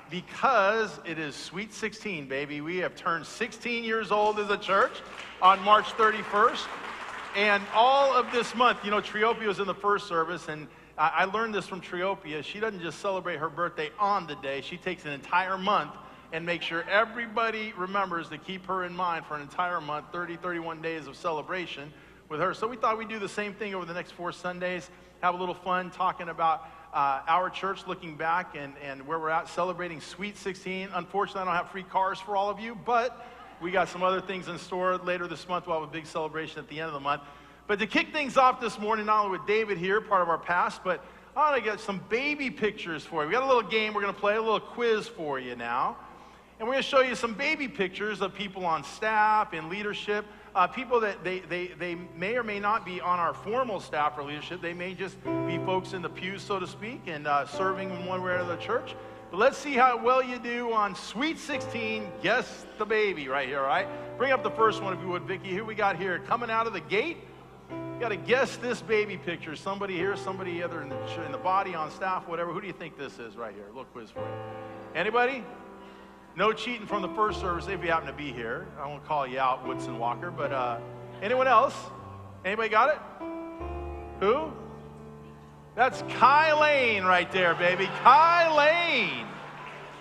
because it is Sweet 16, baby. We have turned 16 years old as a church on March 31st. And all of this month, you know, Triopia was in the first service, and I learned this from Triopia. She doesn't just celebrate her birthday on the day. She takes an entire month and makes sure everybody remembers to keep her in mind for an entire month, 30, 31 days of celebration with her. So we thought we'd do the same thing over the next 4 Sundays, have a little fun talking about our church, looking back and where we're at, celebrating Sweet 16. Unfortunately, I don't have free cars for all of you, but we got some other things in store. Later this month, we'll have a big celebration at the end of the month. But to kick things off this morning, not only with David here, part of our past, but I want to get some baby pictures for you. We got a little game we're going to play, a little quiz for you now. And we're going to show you some baby pictures of people on staff, in leadership, people that they may or may not be on our formal staff or leadership. They may just be folks in the pews, so to speak, and serving in one way or another church. But let's see how well you do on Sweet 16, Guess the Baby right here, all right? Bring up the first one if you would, Vicki. Who we got here? Coming out of the gate. You got to guess this baby picture. Somebody here, somebody other in the body, on staff, whatever. Who do you think this is right here? A little quiz for you. Anybody? No cheating from the first service if you happen to be here. I won't call you out, Woodson Walker, but anyone else? Anybody got it? Who? That's Kai Lane right there, baby. Kai Lane.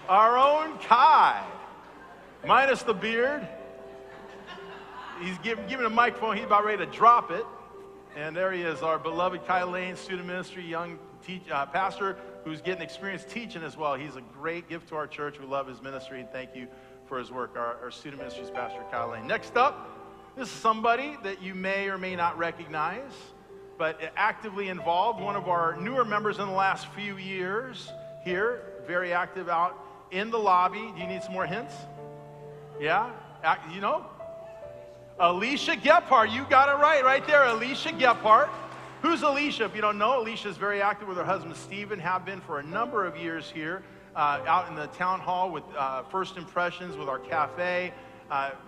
Our own Kai. Minus the beard. He's giving a microphone. He's about ready to drop it. And there he is, our beloved Kai Lane, student ministry, young pastor who's getting experience teaching as well. He's a great gift to our church. We love his ministry, and thank you for his work, our student ministries pastor, Kai Lane. Next up, this is somebody that you may or may not recognize, but actively involved, one of our newer members in the last few years here, very active out in the lobby. Do you need some more hints? Yeah? You know? Alicia Gephardt, you got it right there, Alicia Gephardt. Who's Alicia? If you don't know, Alicia is very active with her husband Stephen, have been for a number of years here, out in the town hall with First Impressions, with our cafe,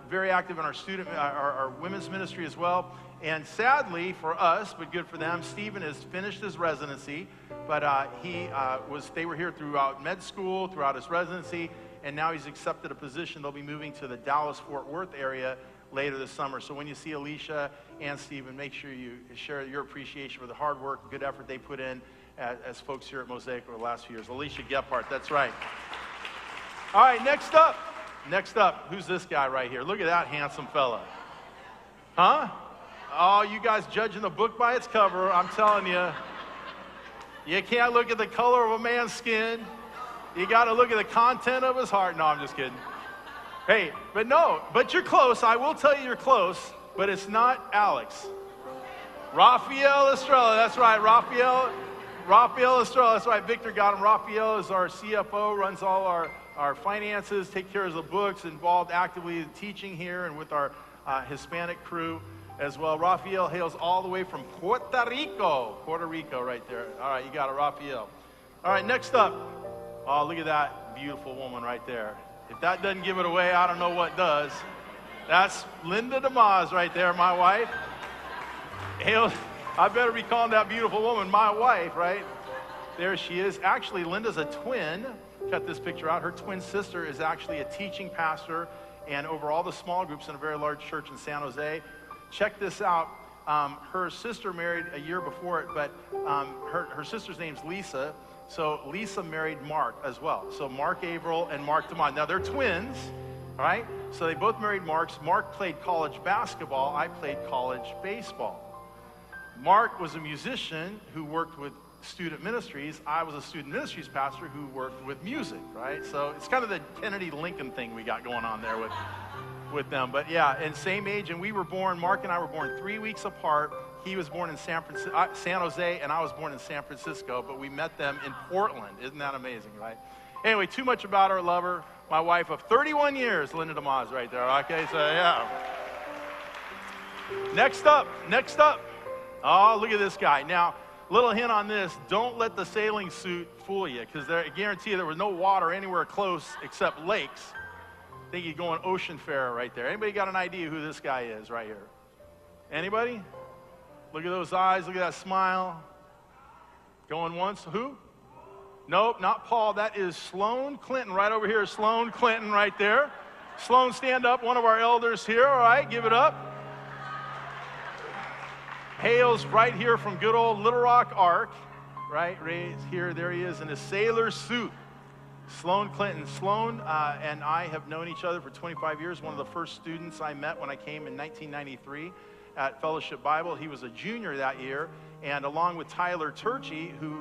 very active in our women's ministry as well. And sadly for us, but good for them, Stephen has finished his residency, but they were here throughout med school, throughout his residency, and now he's accepted a position. They'll be moving to the Dallas-Fort Worth area later this summer. So when you see Alicia and Stephen, make sure you share your appreciation for the hard work, good effort they put in as folks here at Mosaic over the last few years. Alicia Gephardt, that's right. All right, next up, who's this guy right here? Look at that handsome fella. Huh? Oh, you guys judging the book by its cover, I'm telling you. You can't look at the color of a man's skin. You got to look at the content of his heart. No, I'm just kidding. Hey, but you're close. I will tell you you're close, but it's not Alex. Raphael Estrella, that's right. Raphael Estrella, that's right. Victor got him. Raphael is our CFO, runs all our finances, takes care of the books, involved actively in teaching here and with our Hispanic crew as well. Raphael hails all the way from Puerto Rico right there. All right, you got it, Raphael. All right, next up. Oh, look at that beautiful woman right there. If that doesn't give it away, I don't know what does. That's Linda DeMaz right there, my wife. I better be calling that beautiful woman my wife, right? There she is. Actually, Linda's a twin. Cut this picture out. Her twin sister is actually a teaching pastor and over all the small groups in a very large church in San Jose. Check this out. Her sister married a year before it, but her sister's name's Lisa. So Lisa married Mark as well. So Mark Averill and Mark DeMont. Now they're twins, all right? So they both married Marks. Mark played college basketball. I played college baseball. Mark was a musician who worked with student ministries. I was a student ministries pastor who worked with music, right? So it's kind of the Kennedy-Lincoln thing we got going on there with them. But yeah, and same age, and Mark and I were born 3 weeks apart. He was born in San Jose, and I was born in San Francisco, but we met them in Portland. Isn't that amazing, right? Anyway, too much about her. Love her. My wife of 31 years, Linda DeMaz right there. Okay, so yeah. Next up. Oh, look at this guy. Now, little hint on this, don't let the sailing suit fool you, because I guarantee you there was no water anywhere close except lakes. I think you're going ocean fare right there. Anybody got an idea who this guy is right here? Anybody? Look at those eyes. Look at that smile. Going once. Who? Nope, not Paul. That is Sloan Clinton right over here. Sloan Clinton right there. Sloan, stand up, one of our elders here. All right, give it up. Hails right here from good old Little Rock Ark. Right here, there he is in his sailor suit. Sloan Clinton. Sloan and I have known each other for 25 years. One of the first students I met when I came in 1993 at Fellowship Bible. He was a junior that year. And along with Tyler Turchie, who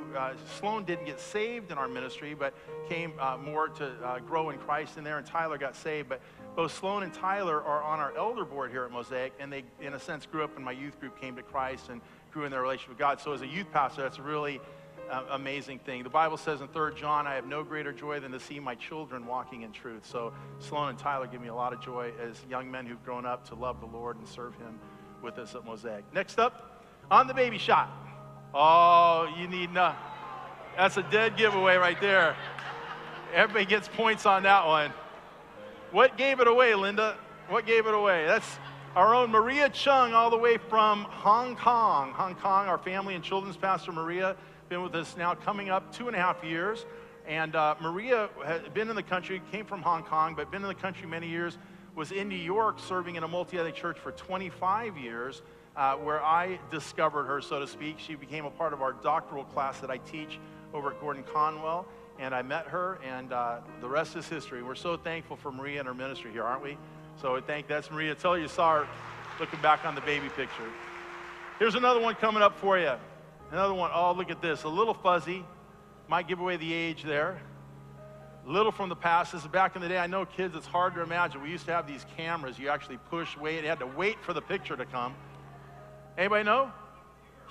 Sloan didn't get saved in our ministry, but came more to grow in Christ in there, and Tyler got saved. But both Sloan and Tyler are on our elder board here at Mosaic, and they, in a sense, grew up in my youth group, came to Christ, and grew in their relationship with God. So as a youth pastor, that's a really amazing thing. The Bible says in 3 John, I have no greater joy than to see my children walking in truth. So Sloan and Tyler give me a lot of joy as young men who've grown up to love the Lord and serve him with us at Mosaic. Next up, on the baby shot. Oh, you need no. That's a dead giveaway right there. Everybody gets points on that one. What gave it away, Linda? What gave it away? That's our own Maria Chung, all the way from Hong Kong. Hong Kong, our family and children's pastor, Maria, been with us now coming up 2.5 years. And Maria had been in the country, came from Hong Kong, but been in the country many years, was in New York serving in a multi-ethnic church for 25 years, where I discovered her, so to speak. She became a part of our doctoral class that I teach over at Gordon Conwell, and I met her, and the rest is history. We're so thankful for Maria and her ministry here, aren't we? So that's Maria. Tell her you saw her looking back on the baby picture. Here's another one coming up for you. Another one. Oh, look at this. A little fuzzy. Might give away the age there. Little from the past. This is back in the day. I know, kids, it's hard to imagine. We used to have these cameras. You actually push, wait. You had to wait for the picture to come. Anybody know?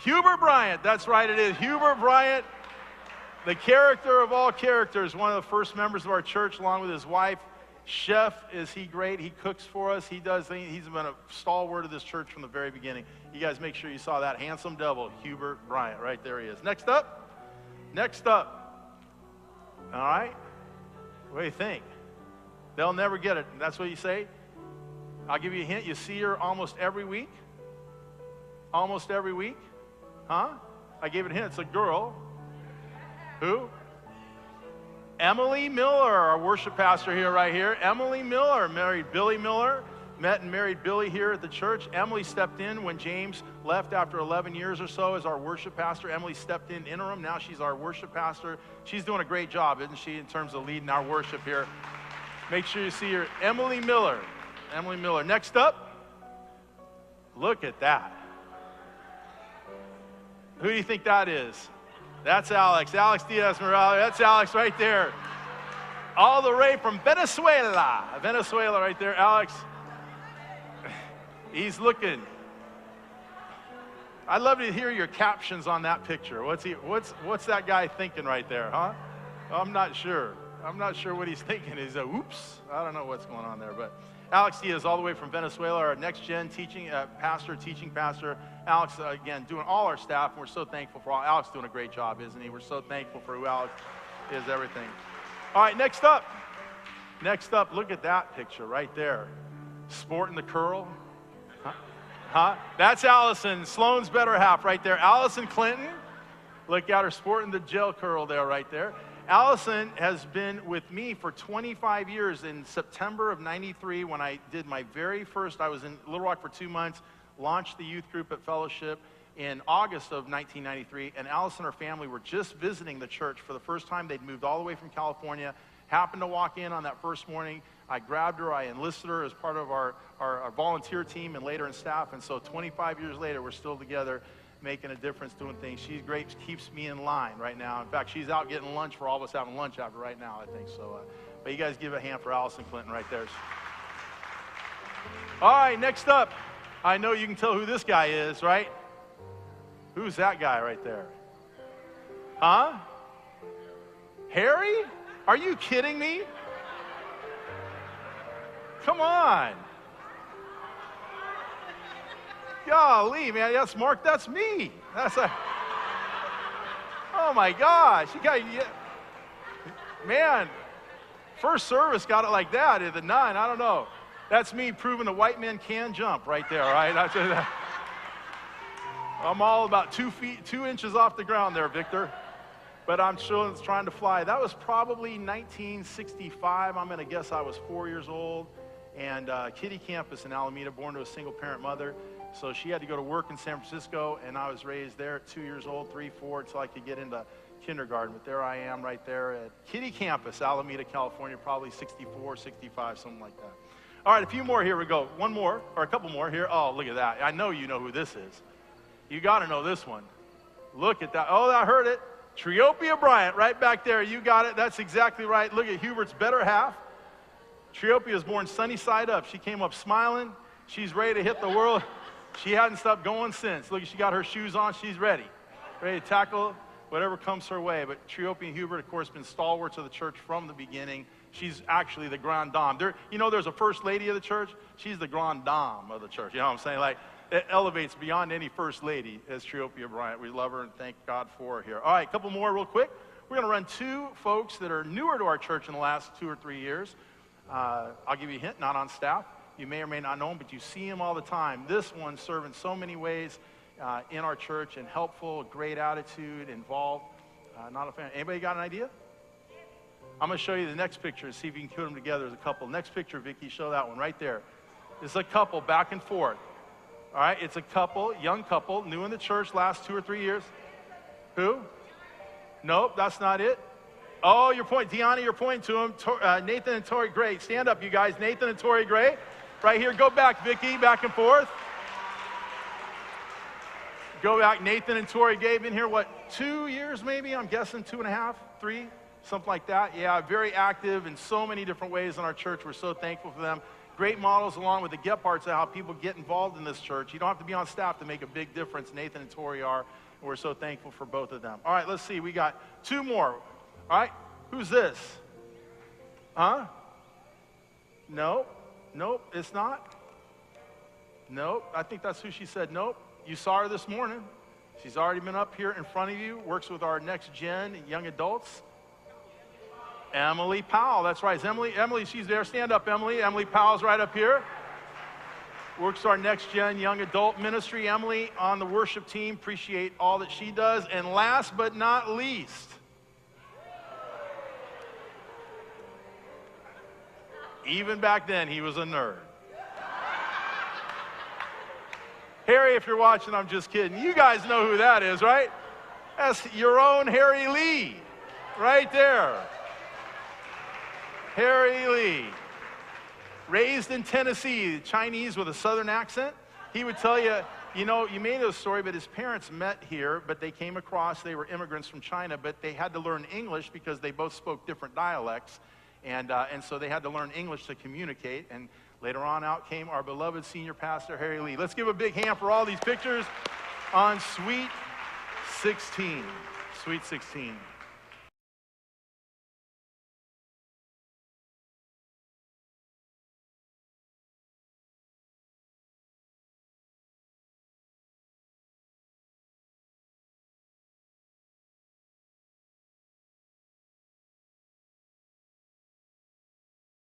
Hubert Bryant. That's right, it is. Hubert Bryant, the character of all characters, one of the first members of our church, along with his wife. Chef, is he great? He cooks for us. He does things. He's been a stalwart of this church from the very beginning. You guys make sure you saw that handsome devil, Hubert Bryant. Right there he is. Next up. Next up. All right. What do you think? They'll never get it. That's what you say? I'll give you a hint. You see her almost every week. Almost every week. Huh? I gave it a hint. It's a girl. Who? Emily Miller, our worship pastor here, right here. Emily Miller married Billy Miller. Met and married Billy here at the church. Emily stepped in when James left after 11 years or so as our worship pastor. Emily stepped in interim. Now she's our worship pastor. She's doing a great job, isn't she, in terms of leading our worship here? Make sure you see her. Emily Miller. Emily Miller. Next up, look at that. Who do you think that is? That's Alex. Alex Diaz Morales. That's Alex right there. All the way from Venezuela. Venezuela right there. Alex. He's looking. I'd love to hear your captions on that picture. What's that guy thinking right there, huh? I'm not sure. I'm not sure what he's thinking. He's oops. I don't know what's going on there, but Alex Diaz, all the way from Venezuela, our next gen teaching pastor. Alex, again, doing all our staff. And we're so thankful for all. Alex doing a great job, isn't he? We're so thankful for who Alex is, everything. All right, next up. Next up, look at that picture right there. Sporting the curl. Huh? That's Alison, Sloan's better half right there. Alison Clinton. Look at her sporting the gel curl there right there. Alison has been with me for 25 years. In September of '93, when I did my very first, I was in Little Rock for 2 months, launched the youth group at Fellowship in August of 1993, and Alison and her family were just visiting the church for the first time. They'd moved all the way from California, happened to walk in on that first morning. I grabbed her, I enlisted her as part of our volunteer team and later in staff, and so 25 years later, we're still together, making a difference, doing things. She's great, keeps me in line right now. In fact, she's out getting lunch for all of us having lunch after right now, I think. So, but you guys give a hand for Alison Clinton right there. All right, next up. I know you can tell who this guy is, right? Who's that guy right there? Huh? Harry? Are you kidding me? Come on. Golly, man, that's Mark, that's me. Oh my gosh. Man, first service got it like that at the 9, I don't know. That's me proving the white man can jump right there, right? I'm all about 2 inches off the ground there, Victor. but I'm sure it's trying to fly. That was probably 1965. I'm going to guess I was 4 years old. And Kitty Campus in Alameda, born to a single-parent mother. So she had to go to work in San Francisco, and I was raised there at 2 years old, 3, 4, until I could get into kindergarten. But there I am right there at Kitty Campus, Alameda, California, probably 64, 65, something like that. All right, a few more. Here we go. One more, or a couple more here. Oh, look at that. I know you know who this is. You got to know this one. Look at that. Oh, I heard it. Triopia Bryant, right back there. You got it. That's exactly right. Look at Hubert's better half. Triopia was born sunny side up. She came up smiling. She's ready to hit the world. She hadn't stopped going since. Look, she got her shoes on. She's ready to tackle whatever comes her way. But Triopia and Hubert, of course, been stalwarts of the church from the beginning. She's actually the grande dame. There's a first lady of the church. She's the grande dame of the church. You know what I'm saying? Like, it elevates beyond any first lady as Triopia Bryant. We love her and thank God for her here. All right, a couple more real quick. We're going to run two folks that are newer to our church in the last 2 or 3 years. I'll give you a hint, not on staff. You may or may not know him, but you see him all the time. This one served in so many ways in our church, and helpful, great attitude, involved. Not a fan. Anybody got an idea? I'm going to show you the next picture and see if you can put them together as a couple. Next picture, Vicki, show that one right there. It's a couple back and forth. All right, it's a couple, young couple, new in the church last 2 or 3 years. Who? Nope, that's not it. Oh, you're pointing, Deanna, you're pointing to him. Nathan and Tori Gray. Stand up, you guys. Nathan and Tori Gray. Right here. Go back, Vicki, back and forth. Go back. Nathan and Tori Gray been here, 2 years maybe? I'm guessing 2.5, 3, something like that. Yeah, very active in so many different ways in our church. We're so thankful for them. Great models along with the Gephardts of how people get involved in this church. You don't have to be on staff to make a big difference. Nathan and Tori are, and we're so thankful for both of them. All right, let's see. We got 2 more. All right, who's this? Huh? Nope, it's not. Nope, I think that's who she said nope. You saw her this morning. She's already been up here in front of you, works with our next gen young adults. Emily Powell, that's right. Emily, she's there. Stand up, Emily. Emily Powell's right up here. Works our next gen young adult ministry. Emily on the worship team. Appreciate all that she does. And last but not least, even back then, he was a nerd. Harry, if you're watching, I'm just kidding. You guys know who that is, right? That's your own Harry Lee, right there. Harry Lee. Raised in Tennessee, Chinese with a southern accent. He would tell you, you may know the story, but his parents met here, but they came across, they were immigrants from China, but they had to learn English because they both spoke different dialects. And so they had to learn English to communicate. And later on out came our beloved senior pastor, Harry Lee. Let's give a big hand for all these pictures on Sweet 16. Sweet 16.